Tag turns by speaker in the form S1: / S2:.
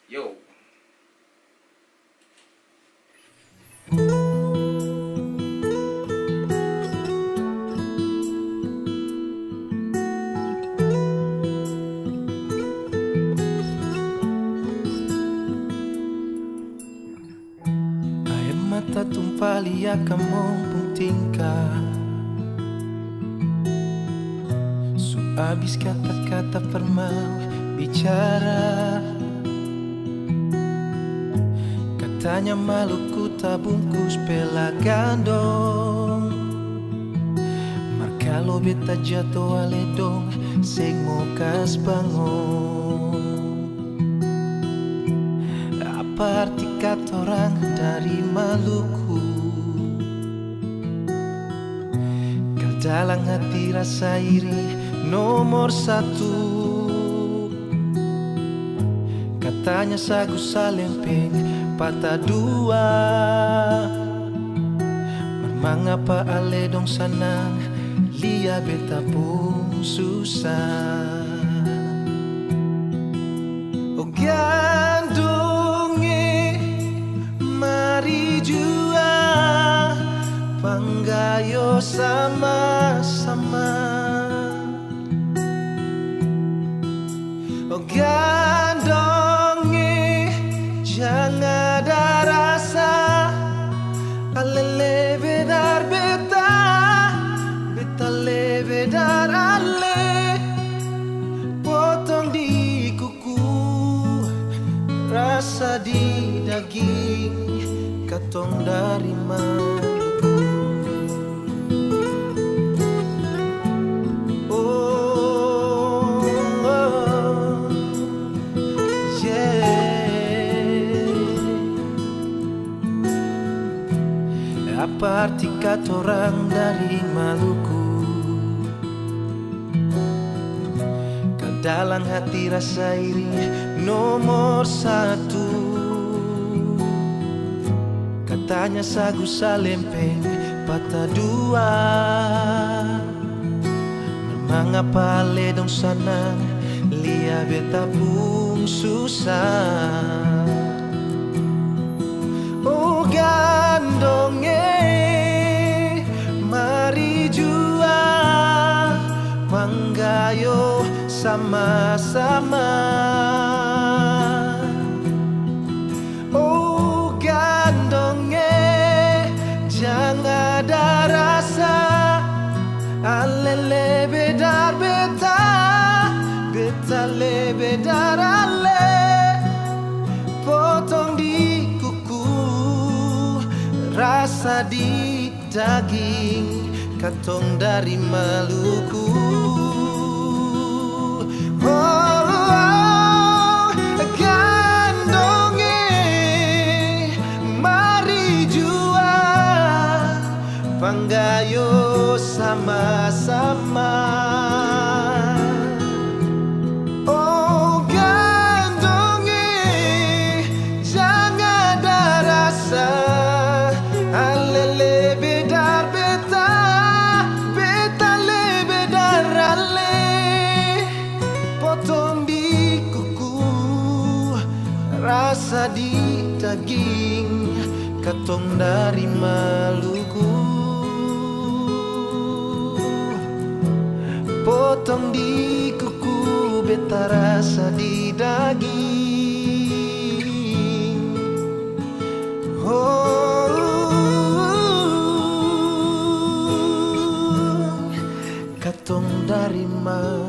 S1: Yo.
S2: Air mata tumpah liat kamu pun tingkah. Su habis kata-kata permau bicara. Katanya maluku tak bungkus pela gandong. Mar kalau beta jatuh aledong seng mau kas bangun. Apa arti kata orang dari Maluku? Kau dalam hati rasa iri nomor satu. Katanya sagu salempeng patah dua. Memang apa ale dong sanang lia beta pun susah. Oh gandonge mari jua panggayo sama-sama. Oh gandonge jangan ada rasa alele bedar beta beta le bedar ale potong di kuku rasa di daging katong dari Maluku. Oh, oh yeah. Apa arti kata orang dari Maluku? Kau dalam hati rasa iri nomor satu. Katanya sagu salempeng patah dua. Memang apa ale dong sanang lia beta pun susah. Oh gandonge mari jua panggayo sama-sama. Oh gandonge jangan ada rasa alele bedar beta beta le bedar ale potong di kuku rasa di daging katong dari Maluku. Oh, gandonge mari jua panggayo sama-sama. Oh gandonge jangan ada rasa alele bedar beta beta le bedar ale potong di kuku rasa di daging katong dari Maluku. Potong di kuku beta rasa di daging. Oh, katong dari Maluku.